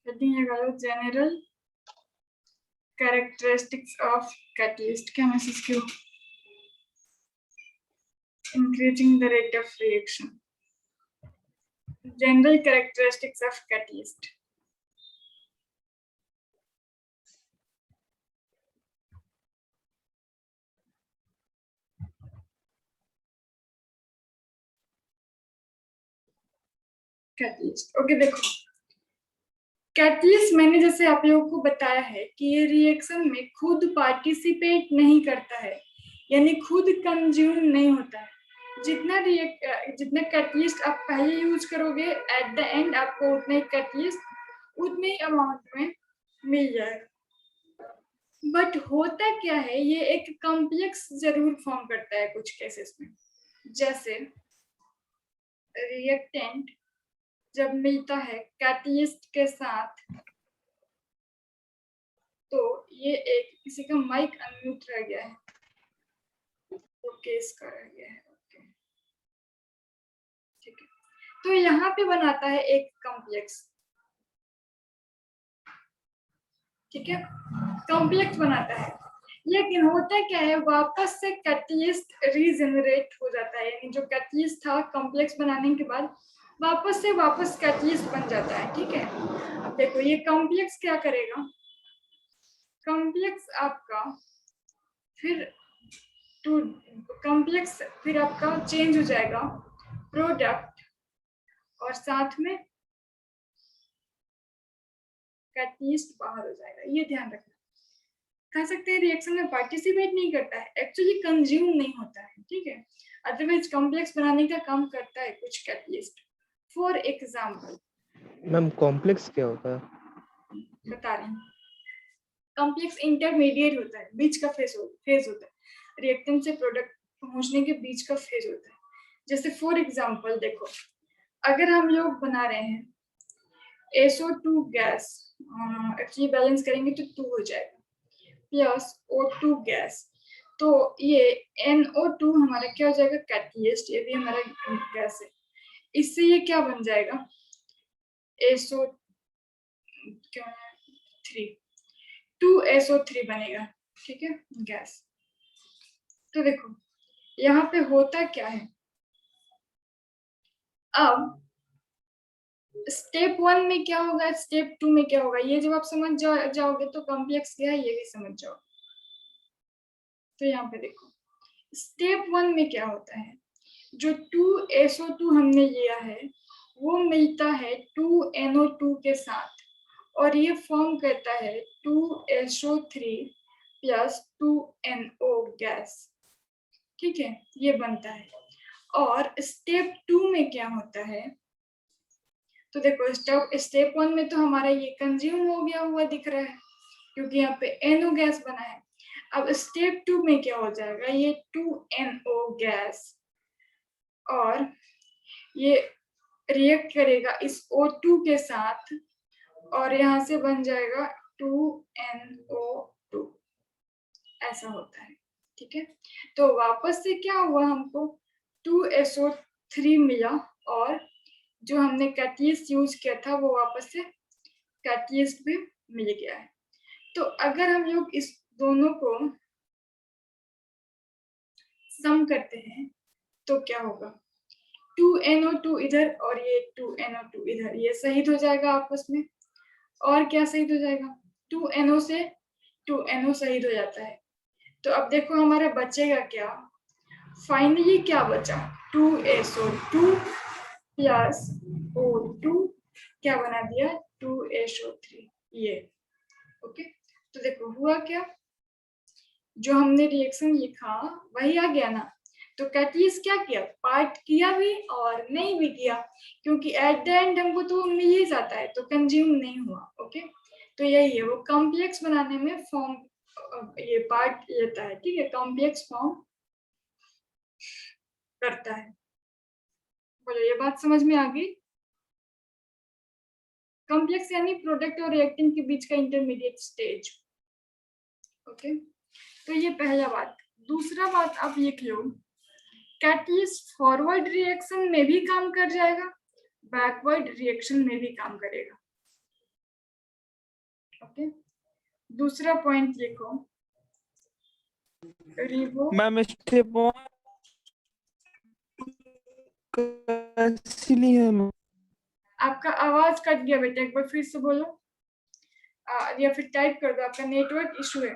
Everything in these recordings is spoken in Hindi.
हेडिंग लगा लो जनरल कैरेक्टरिस्टिक्स ऑफ कैटलिस्ट। क्या मैसेज क्यों? Increasing the rate of reaction. General characteristics of catalyst. Catalyst okay देखो, कैटलिस्ट मैंने जैसे आप लोगों को बताया है कि ये रिएक्शन में खुद पार्टिसिपेट नहीं करता है, यानी खुद कंज्यूम नहीं होता है। जितना कैटलिस्ट आप पहले यूज करोगे एट द एंड आपको उतना ही कैटलिस्ट उतने ही अमाउंट में मिल जाएगा। बट होता क्या है, ये एक कॉम्प्लेक्स जरूर फॉर्म करता है कुछ केसेस में। जैसे रिएक्टेंट जब मिलता है कैटलिस्ट के साथ, तो ये एक किसी का माइक अनम्यूट रह गया है, तो केस का रह गया है। ओके ठीक है, तो यहाँ पे बनाता है एक कॉम्प्लेक्स। ठीक है, कॉम्प्लेक्स बनाता है, लेकिन होता क्या है, वापस से कैटलिस्ट रीजेनरेट हो जाता है, यानी जो कैटलिस्ट था कॉम्प्लेक्स बनाने के बाद वापस कैटलिस्ट बन जाता है। ठीक है, अब देखो ये कॉम्प्लेक्स क्या करेगा, कॉम्प्लेक्स आपका फिर टू कॉम्प्लेक्स फिर आपका चेंज हो जाएगा प्रोडक्ट, और साथ में कैटलिस्ट बाहर हो जाएगा। ये ध्यान रखना। कह सकते हैं रिएक्शन में पार्टिसिपेट नहीं करता है, एक्चुअली कंज्यूम नहीं होता है। ठीक है, अदरवाइज कॉम्प्लेक्स बनाने का काम करता है कुछ catalyst. For example ma'am complex क्या होता है? बता रही हूँ, कॉम्प्लेक्स इंटरमीडिएट होता है, बीच का फेज होता है, रिएक्टेंट से प्रोडक्ट पहुंचने के बीच का फेज होता है। जैसे फॉर एग्जाम्पल देखो, अगर हम लोग बना रहे हैं SO2 गैस, एक्चुअली बैलेंस करेंगे तो 2 हो जाएगा, प्लस O2 गैस, तो ये NO2 हमारा क्या हो जाएगा, कैटलिस्ट, ये भी हमारा गैस है। इससे ये क्या बन जाएगा, SO3, 2SO3 बनेगा। ठीक है, गैस। तो देखो यहाँ पे होता क्या है, अब स्टेप 1 में क्या होगा, स्टेप 2 में क्या होगा, ये जब आप समझ जाओगे तो कॉम्प्लेक्स क्या है ये भी समझ जाओ। तो यहाँ पे देखो स्टेप 1 में क्या होता है, जो 2SO2 हमने लिया है वो मिलता है 2NO2 के साथ, और ये फॉर्म करता है 2SO3 प्लस 2NO गैस। ठीक है, ये बनता है। और स्टेप 2 में क्या होता है, तो देखो स्टेप 1 में तो हमारा ये कंज्यूम हो गया हुआ दिख रहा है क्योंकि यहाँ पे NO गैस बना है। अब स्टेप 2 में क्या हो जाएगा, ये 2NO गैस, और ये रिएक्ट करेगा इस O2 के साथ, और यहाँ से बन जाएगा 2NO2, ऐसा होता है। ठीक है, तो वापस से क्या हुआ, हमको 2SO3 मिला, और जो हमने कैटलिस्ट यूज किया था वो वापस से कैटलिस्ट भी मिल गया है। तो अगर हम लोग इस दोनों को सम करते हैं तो क्या होगा, 2NO2 इधर और ये 2NO2 इधर, ये शहीद हो जाएगा आपस में। और क्या शहीद हो जाएगा, 2NO से 2NO शहीद हो जाता है। तो अब देखो हमारा बचेगा क्या, फाइनली क्या बचा, 2SO2 प्लस O2 क्या बना दिया, 2SO3, ये। ओके, तो देखो हुआ क्या, जो हमने रिएक्शन लिखा वही आ गया ना। तो कैटलिस्ट क्या किया, पार्ट किया भी और नहीं भी किया, क्योंकि एट द एंड हमको तो मिल ही जाता है, तो कंज्यूम नहीं हुआ। ओके, तो यही है, वो कॉम्प्लेक्स बनाने में फॉर्म ये पार्ट लेता है। ठीक है, कॉम्प्लेक्स फॉर्म करता है। बोलो ये बात समझ में आ गई, कॉम्प्लेक्स यानी प्रोडक्ट और रिएक्टेंट के बीच का इंटरमीडिएट स्टेज। ओके, तो ये पहला बात। दूसरा बात आप लिख लो, कैटलिस्ट फॉरवर्ड रिएक्शन में भी काम कर जाएगा, बैकवर्ड रिएक्शन में भी काम करेगा। ओके, दूसरा पॉइंट लिखो, रिवो मैम स्टेप कैसी है मैम? आपका आवाज कट गया बेटा, एक बार फिर से बोलो, या फिर टाइप कर दो, आपका नेटवर्क इशू है।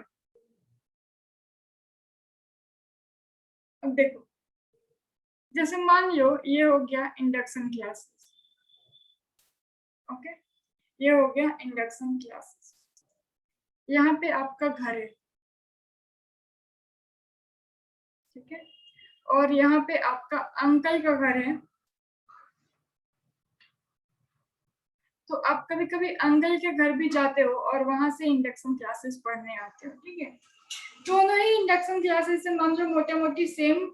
अब देखो, जैसे मान लो ये हो गया इंडक्शन क्लासेस, ओके, ये हो गया इंडक्शन क्लासेस। यहाँ पे आपका घर है, ठीक है, और यहाँ पे आपका अंकल का घर है। तो आप कभी कभी अंकल के घर भी जाते हो और वहां से इंडक्शन क्लासेस पढ़ने आते हो, ठीक है। दोनों ही इंडक्शन क्लासेस से मान लो मोटा मोटी सेम।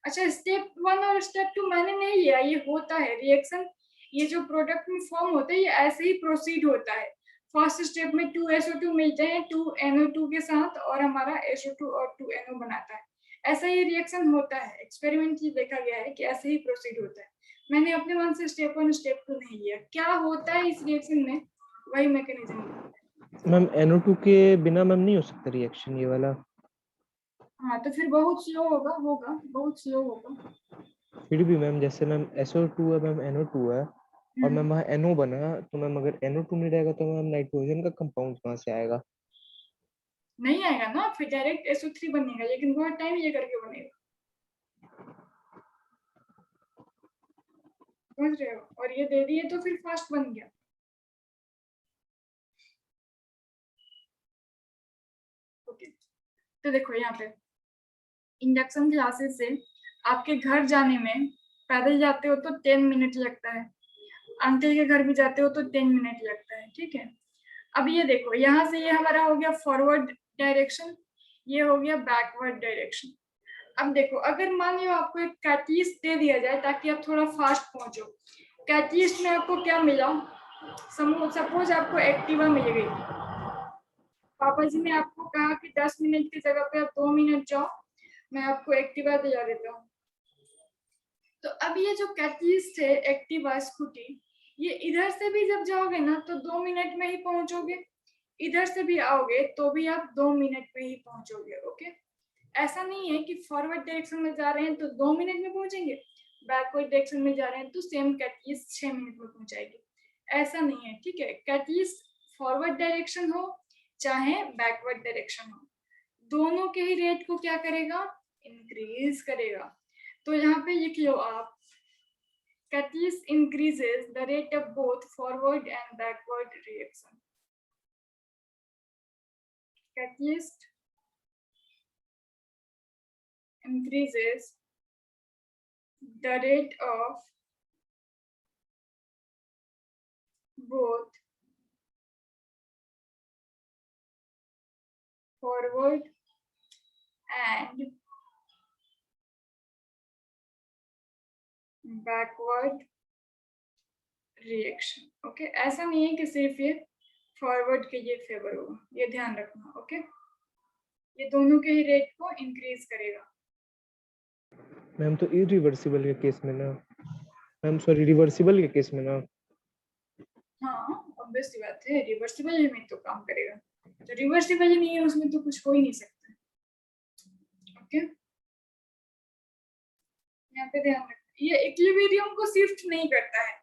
अच्छा, स्टेप 1 और स्टेप 2 मैंने नहीं लिया, ये होता है रिएक्शन, ये जो प्रोडक्ट में फॉर्म होता है ये ऐसे ही प्रोसीड होता है। फर्स्ट स्टेप में 2SO2 मिलते हैं 2NO2 के साथ, और हमारा SO2 और 2NO बनाता है। ऐसा ही रिएक्शन होता है, एक्सपेरिमेंटली देखा गया है कि ऐसे ही प्रोसीड होता है। मैंने अपने मन से स्टेप 1 स्टेप 2 नहीं लिया। क्या होता है इस रिएक्शन में, वही मैकेनिज्म। मैम NO2 के बिना मैम नहीं हो सकता रिएक्शन ये वाला। हाँ, तो फिर बहुत स्लो होगा, बहुत स्लो होगा। फिर भी मैम जैसे मैम SO2 है मैम NO2 है और मैम वहाँ NO बना, तो मैम अगर NO2 नहीं रहेगा तो मैम नाइट्रोजन का कंपाउंड कहाँ से आएगा? नहीं आएगा ना, फिर डायरेक्ट SO3 बनेगा, लेकिन बहुत टाइम ये करके बनेगा, समझ रहे हो। और ये दे दिए तो फिर फास्ट बन गया। ओके, तो देखो यहाँ पे इंडक्शन क्लासेस से आपके घर जाने में, पैदल जाते हो तो 10 मिनट लगता है, अंकल के घर भी जाते हो तो 10 मिनट लगता है, ठीक है। अब ये देखो, यहाँ से ये हमारा हो गया फॉरवर्ड डायरेक्शन, ये हो गया बैकवर्ड डायरेक्शन। अब देखो, अगर मान लो आपको एक कैटलिस्ट दे दिया जाए ताकि आप थोड़ा फास्ट पहुंचो, कैटलिस्ट में आपको क्या मिला, सपोज आपको एक्टिवा मिल गई, पापा जी ने आपको कहा कि 10 मिनट की जगह पे आप 2 मिनट जाओ, मैं आपको एक्टिवा दिला देता हूँ। तो अब ये जो कैटलिस्ट है एक्टिवा स्कूटी, ये इधर से भी जब जाओगे ना तो 2 मिनट में ही पहुंचोगे, इधर से भी आओगे तो भी आप 2 मिनट में ही पहुंचोगे, ओके। ऐसा नहीं है कि फॉरवर्ड डायरेक्शन में जा रहे हैं तो 2 मिनट में पहुंचेंगे, बैकवर्ड डायरेक्शन में जा रहे हैं तो सेम कैटलिस्ट 6 मिनट में पहुंचाएगी, ऐसा नहीं है, ठीक है। कैटलिस्ट फॉरवर्ड डायरेक्शन हो चाहे बैकवर्ड डायरेक्शन हो, दोनों के ही रेट को क्या करेगा, इंक्रीज करेगा। तो यहाँ पे लिख लो आप, catalyst increases the rate of both forward and backward reaction. Catalyst increases the rate of both forward and backward reaction. Okay, ऐसा नहीं है कि सिर्फ ये फॉरवर्ड के लिए फेवर होगा, ये ध्यान रखना, ओके। ये दोनों के ही रेट को इंक्रीज करेगा। मैम तो इरिवर्सिबल के केस में ना, मैम सॉरी रिवर्सिबल के केस में ना, हाँ ऑब्वियसली बात है, रिवर्सिबल में तो काम करेगा, तो रिवर्सिबल नहीं है उसमें तो कुछ हो ही नहीं सकता, ओके। यहाँ पे ध्यान रखना, ये इक्विलिब्रियम को शिफ्ट नहीं करता है,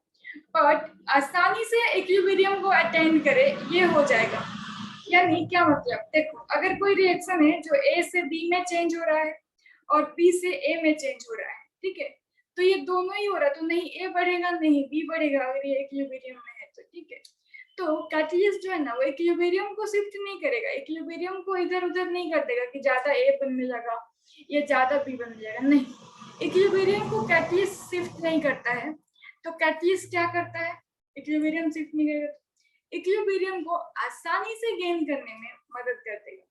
बट आसानी से इक्विलिब्रियम को अटेंड करे ये हो जाएगा। यानी क्या मतलब, देखो अगर कोई रिएक्शन है जो A से B में चेंज हो रहा है और B से A में चेंज हो रहा है, ठीक है, तो ये दोनों ही हो रहा है, तो नहीं A बढ़ेगा नहीं B बढ़ेगा अगर ये इक्विलिब्रियम में है तो, ठीक है। तो कैटलिस्ट जो है ना वो इक्विलिब्रियम को शिफ्ट नहीं करेगा, इक्विलिब्रियम को इधर उधर नहीं कर देगा कि ज्यादा A बनने लगा या ज्यादा B बनने लगा, नहीं, इक्विलिब्रियम को कैटलिस्ट शिफ्ट नहीं करता है। तो कैटलिस्ट क्या करता है, इक्विलिब्रियम शिफ्ट नहीं करेगा, इक्विलिब्रियम को आसानी से गेन करने में मदद कर देगा,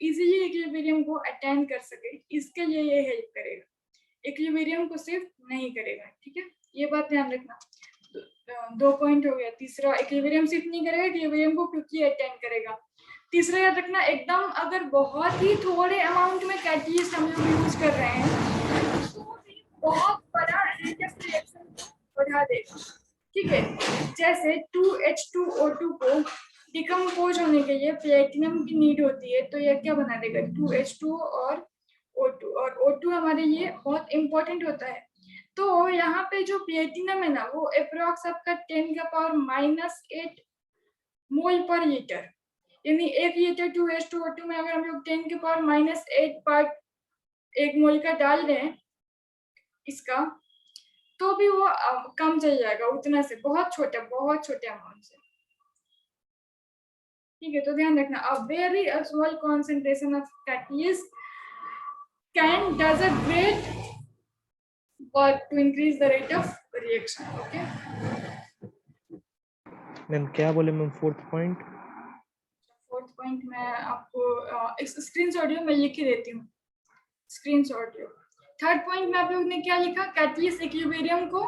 इजीली इक्विलिब्रियम को अटेंड कर सके, इसके लिए ये हेल्प करेगा, इक्विलिब्रियम को शिफ्ट नहीं करेगा, ठीक है। ये बात ध्यान रखना। 2 पॉइंट हो गया। तीसरा, इक्विलिब्रियम शिफ्ट नहीं करेगा, इक्विलिब्रियम को क्विकली अटेंड करेगा। तीसरा याद रखना, एकदम अगर बहुत ही थोड़े अमाउंट में कैटलिस्ट हम लोग यूज कर रहे हैं तो बहुत बड़ा रिएक्शन बढ़ा देगा, ठीक ठीक है। जैसे 2H2O2 को डिकम्पोज होने के लिए प्लेटिनम की नीड होती है, तो यह क्या बना देगा 2H2O और O2, और O2 हमारे लिए बहुत इंपॉर्टेंट होता है। तो यहाँ पे जो प्लेटिनम है ना वो अप्रोक्स आपका 10⁻⁻8 मोल पर लीटर, यानी 1 लीटर 2H2O2 में अगर हम लोग 10⁻⁻8 पार्ट 1 मोल का डाल रहे हैं इसका, तो भी वो कम चल जाएगा उतना से, बहुत छोटे अमाउंट से। ठीक है, तो ध्यान रखना, a very small concentration of catalyst can does a great work to increase the rate of reaction. Okay ma'am क्या बोले ma'am fourth point? Fourth point मैं आपको इस स्क्रीनशॉट में लिख ही देती हूँ, स्क्रीनशॉट। थर्ड पॉइंट में आप लोग ने क्या लिखा, कैटलिस्ट इक्विलिब्रियम को,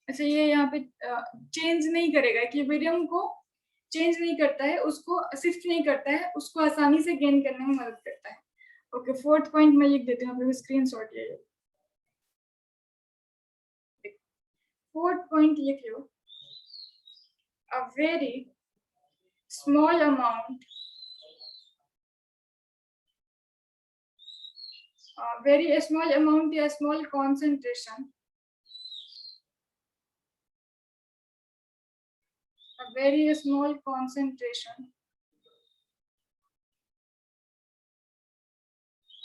अच्छा ये यहाँ पे चेंज नहीं करेगा, इक्विलिब्रियम को चेंज नहीं करता है, उसको शिफ्ट नहीं करता है, उसको आसानी से गेन करने में मदद करता है। ओके, फोर्थ पॉइंट में लिख देती हूँ, आप लोग स्क्रीनशॉट ले लो। फोर्थ पॉइंट लिख लो, a very small amount, very small amount या small concentration, a very small concentration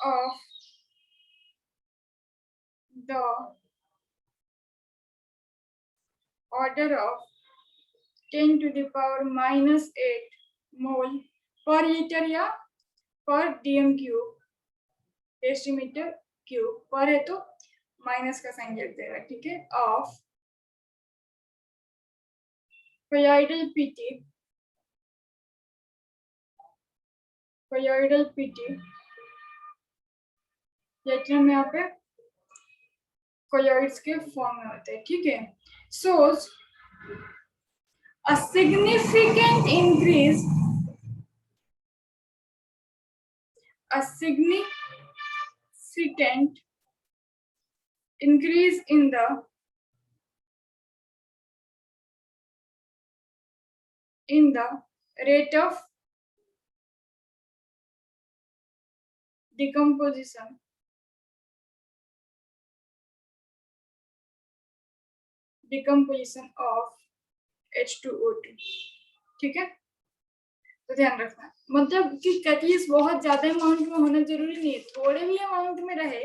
of the order of 10 to the power minus 8 mole per liter या per dm cube, decimetre cube, पर है तो माइनस का साइन लग देगा, ठीक है, of colloidal PT, colloidal PT platinum यहाँ पे कोलॉइड्स के फॉर्म में होते हैं, ठीक है। सोज a significant increase, a significant increase in the rate of decomposition of H2O2, ठीक है। तो ध्यान रखना, मतलब कि कैटलिस्ट बहुत ज्यादा अमाउंट में होना जरूरी नहीं है, थोड़े भी अमाउंट में रहे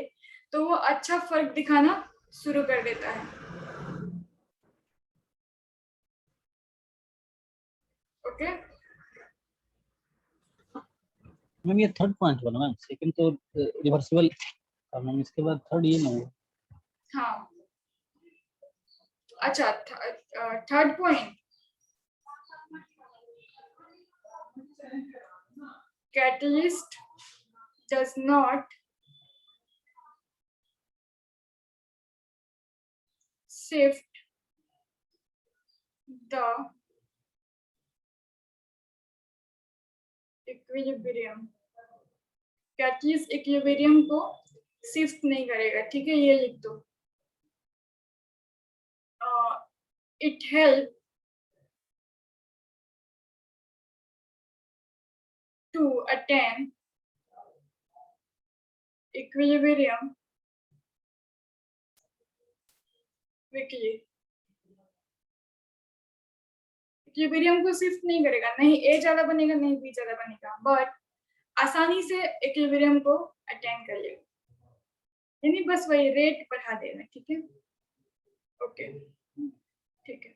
तो वो अच्छा फर्क दिखाना शुरू कर देता है। ओके मैम ये थर्ड पॉइंट बोला मैम, सेकंड तो रिवर्सिबल था मैम, इसके बाद थर्ड ये नहीं है। हाँ अच्छा, third point, catalyst does not shift the equilibrium, catalyst equilibrium को शिफ्ट नहीं करेगा, ठीक है, ये लिख दो। it help to attain equilibrium quickly, equilibrium को शिफ्ट नहीं करेगा, नहीं ए ज्यादा बनेगा नहीं बी ज्यादा बनेगा, बट आसानी से इक्विलिब्रियम को अटेन कर लेगा, यानी बस वही रेट बढ़ा देना, ठीक है। ओके ठीक है,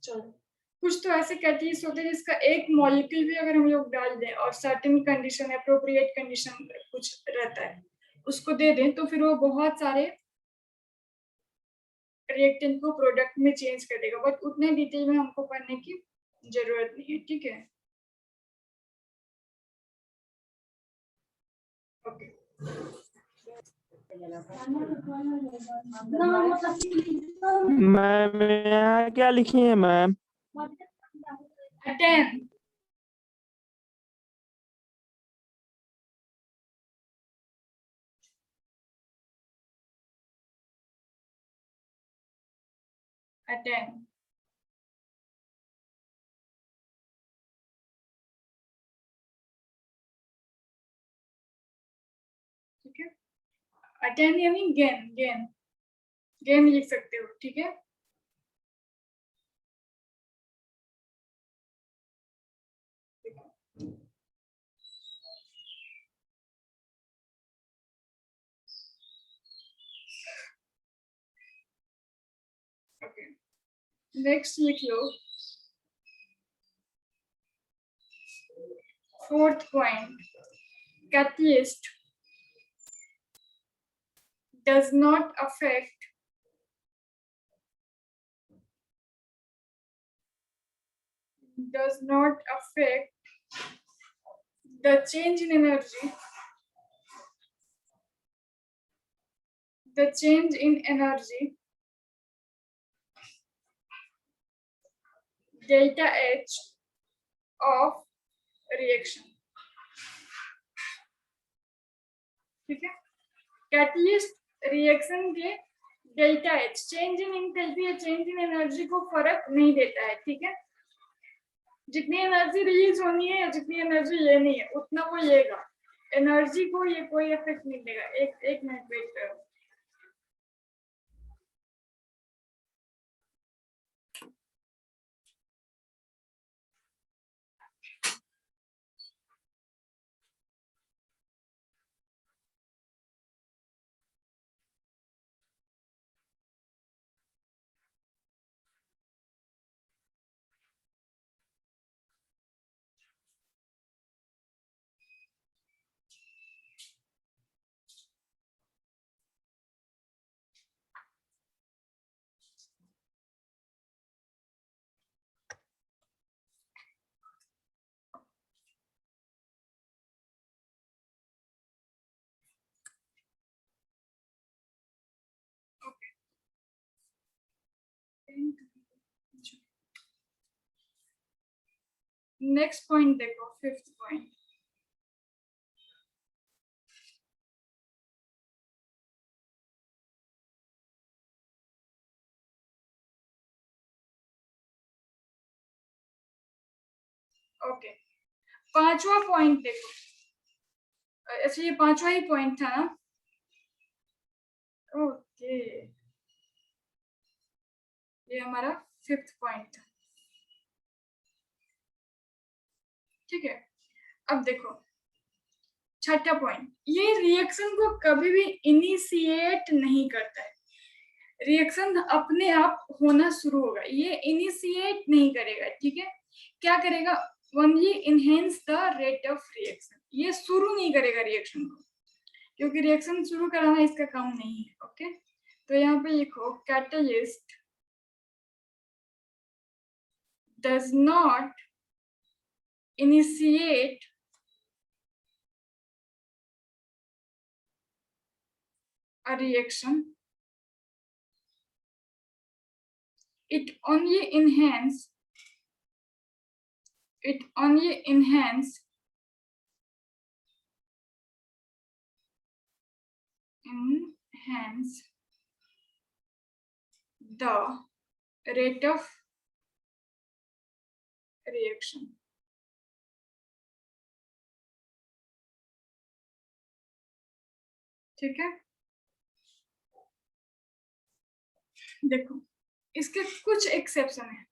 चलो कुछ तो ऐसे कैटलिस्ट होते हैं जिसका एक मॉलिक्यूल भी अगर हम लोग डाल दें और सर्टेन कंडीशन, अप्रोप्रिएट कंडीशन कुछ रहता है उसको दे दें, तो फिर वो बहुत सारे रिएक्टेंट को प्रोडक्ट में चेंज कर देगा, बट उतने डिटेल में हमको पढ़ने की जरूरत नहीं है, ठीक है। ओके मैम यहाँ क्या लिखी है मैम? Attain attend. ठीक है, attend यानी गेन लिख सकते हो, ठीक है। ओके, नेक्स्ट लिख लो 4th point, catalyst does not affect the change in energy, delta H of reaction, ठीक है। कैटलिस्ट रिएक्शन के delta H, change in enthalpy या चेंज इन एनर्जी को फर्क नहीं देता है, ठीक है। जितनी एनर्जी रिलीज होनी है या जितनी एनर्जी लेनी है उतना वो लेगा, एनर्जी को ये कोई इफेक्ट नहीं देगा। एक मिनट वेट करो। नेक्स्ट पॉइंट देखो, 5th पॉइंट, ओके। 5वां पॉइंट देखो, अच्छा ये 5वां ही पॉइंट था ना, ओके, ये हमारा 5th पॉइंट था, ठीक है। अब देखो 6ठा पॉइंट, ये रिएक्शन को कभी भी इनिशिएट नहीं करता है, रिएक्शन अपने आप होना शुरू होगा, ये इनिशिएट नहीं करेगा, ठीक है। क्या करेगा, only enhance the rate of reaction, ये शुरू नहीं करेगा रिएक्शन को, क्योंकि रिएक्शन शुरू कराना इसका काम नहीं है, ओके। तो यहाँ पे लिखो catalyst does not initiate a reaction, it only enhance the rate of reaction, ठीक है। देखो इसके कुछ एक्सेप्शन है,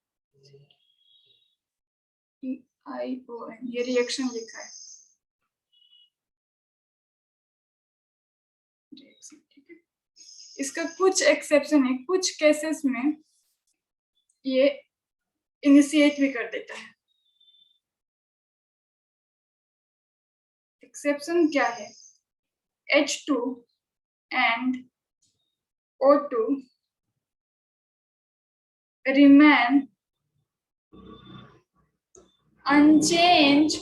ION ये रिएक्शन लिखा है, ठीक है। इसका कुछ एक्सेप्शन है, कुछ केसेस में ये इनिशिएट भी कर देता है। एक्सेप्शन क्या है, H2 and O2 remain unchanged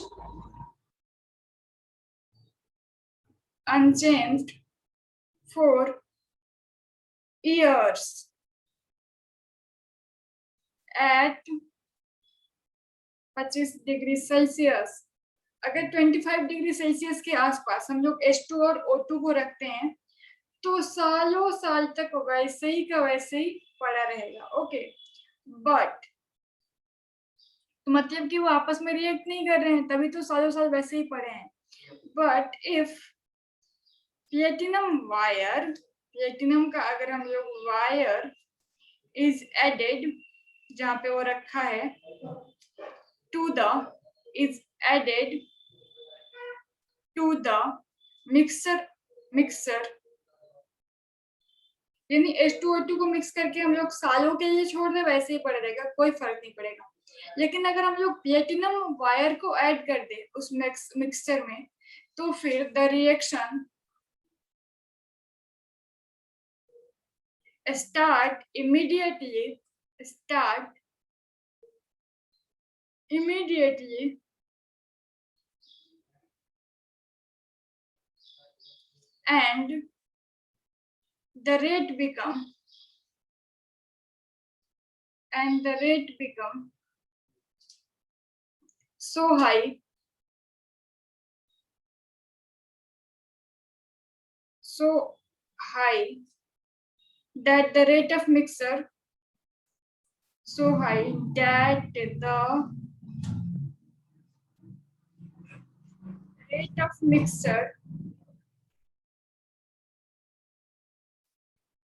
for years at 25 degree Celsius. अगर 25 डिग्री सेल्सियस के आसपास हम लोग H2 और O2 को रखते हैं तो सालों साल तक वैसे ही का वैसे ही पड़ा रहेगा, ओके। बट तो मतलब कि वो आपस में रिएक्ट नहीं कर रहे हैं, तभी तो सालों साल वैसे ही पड़े हैं. बट इफ प्लेटिनम का अगर हम लोग वायर इज एडेड, जहां पे वो रखा है, to the is added to the mixer यानी H2O2 को मिक्स करके हम लोग सालों के लिए छोड़ दे, वैसे ही पड़ा रहेगा, कोई फर्क नहीं पड़ेगा. लेकिन अगर हम लोग प्लेटिनम वायर को ऐड कर दे उस मिक्सचर में, तो फिर the reaction start immediately and the rate become so high that the rate of mixture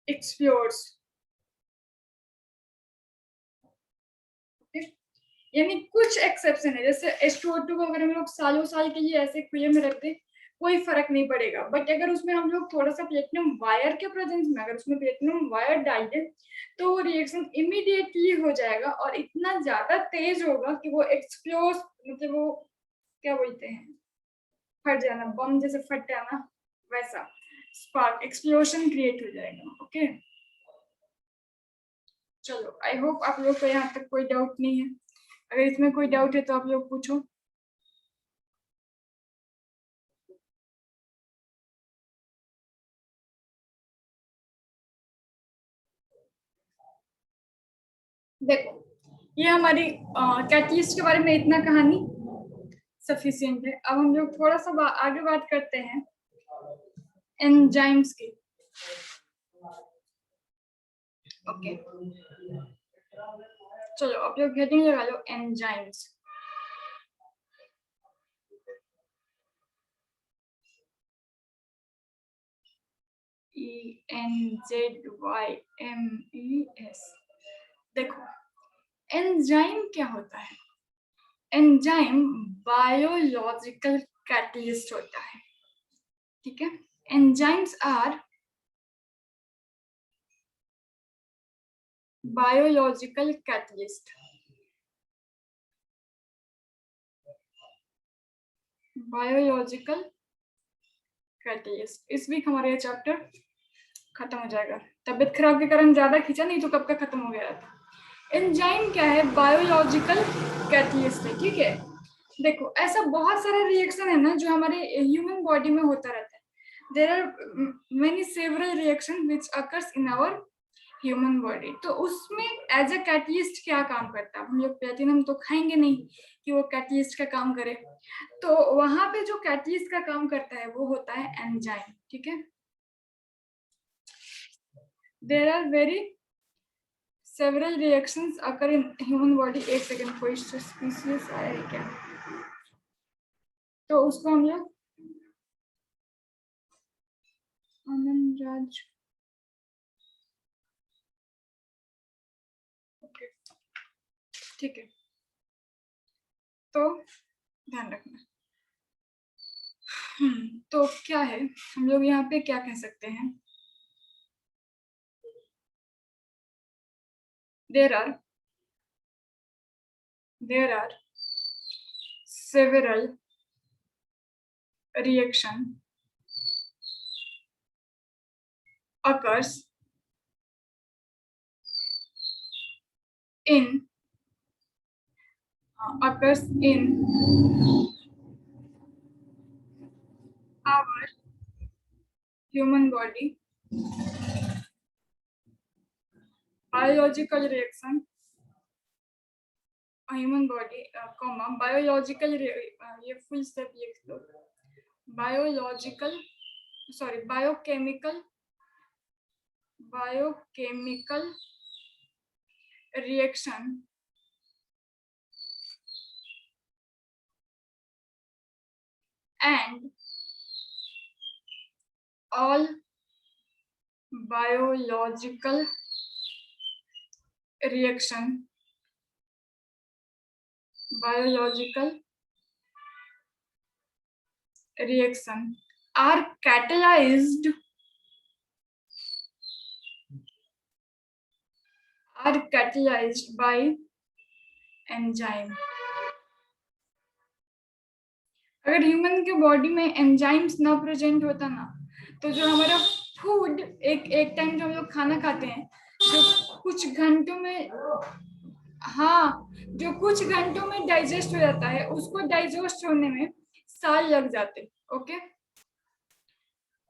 explodes. यानी कुछ एक्सेप्शन है, जैसे H2O2 को अगर हम लोग सालों साल के लिए ऐसे खुले में रख दे, कोई फर्क नहीं पड़ेगा. बट अगर उसमें हम लोग थोड़ा सा प्लेटिनम वायर के प्रेजेंस में अगर उसमें प्लेटिनम वायर डाल दे, तो वो रिएक्शन इमीडिएटली हो जाएगा और इतना ज्यादा तेज होगा कि वो एक्सप्लोड, मतलब वो क्या बोलते हैं, फट जाना, बम जैसे फट जाना, वैसा स्पार्क एक्सप्लोजन क्रिएट हो जाएगा. ओके, चलो, आई होप आप लोग को यहाँ तक कोई डाउट नहीं है. अगर इसमें कोई डाउट है तो आप लोग पूछो. देखो, ये हमारी कैटलिस्ट के बारे में इतना कहानी सफिशिएंट है. अब हम लोग थोड़ा सा आगे बात करते हैं एंजाइम्स की. ओके, चलो आप लोग हेडिंग लगा लो, एंजाइम्स. ENZYMES. देखो, एंजाइम क्या होता है? एंजाइम बायोलॉजिकल कैटलिस्ट होता है. ठीक है, enzymes are biological catalyst. Biological catalyst. इस वीक हमारा ये चैप्टर खत्म हो जाएगा. तबीयत खराब के कारण ज्यादा खींचा, नहीं तो कब का खत्म हो गया था. एंजाइम क्या है? बायोलॉजिकल कैटलिस्ट है. ठीक है, देखो ऐसा बहुत सारा रिएक्शन है ना जो हमारे ह्यूमन बॉडी में होता रहता है. There are many several reaction which occurs in our human body. तो उसमें एज अ कैटलिस्ट क्या काम करता है? हम लोग प्लेटिनम तो खाएंगे नहीं कि वो कैटलिस्ट का काम करे. तो वहां पे जो कैटलिस्ट का काम करता है वो होता है एंजाइम. ठीक है, there are very several reactions occur in human body. एक सेकंड, कोई स्पीशीज आया है क्या? तो उसको हम लोग आनंद राज. ओके, ठीक है, तो ध्यान रखना. तो क्या है, हम लोग यहाँ पे क्या कह सकते हैं? there are several reaction occurs in our human body. Biological reaction, human body comma biological, ये फुल स्टेप लिख दो. Biological, sorry, biochemical reaction and all biological reaction are catalyzed by enzyme. अगर ह्यूमन के बॉडी में एंजाइम्स ना प्रेजेंट होता ना, तो जो हमारा फूड एक टाइम जो हम लोग खाना खाते हैं, जो कुछ घंटों में, हाँ, जो कुछ घंटों में डाइजेस्ट हो जाता है, उसको डाइजेस्ट होने में साल लग जाते। ओके,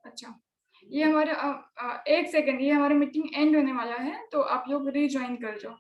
अच्छा, ये हमारा 1 सेकेंड, ये हमारा मीटिंग एंड होने वाला है, तो आप लोग रीज्वाइन कर जाओ।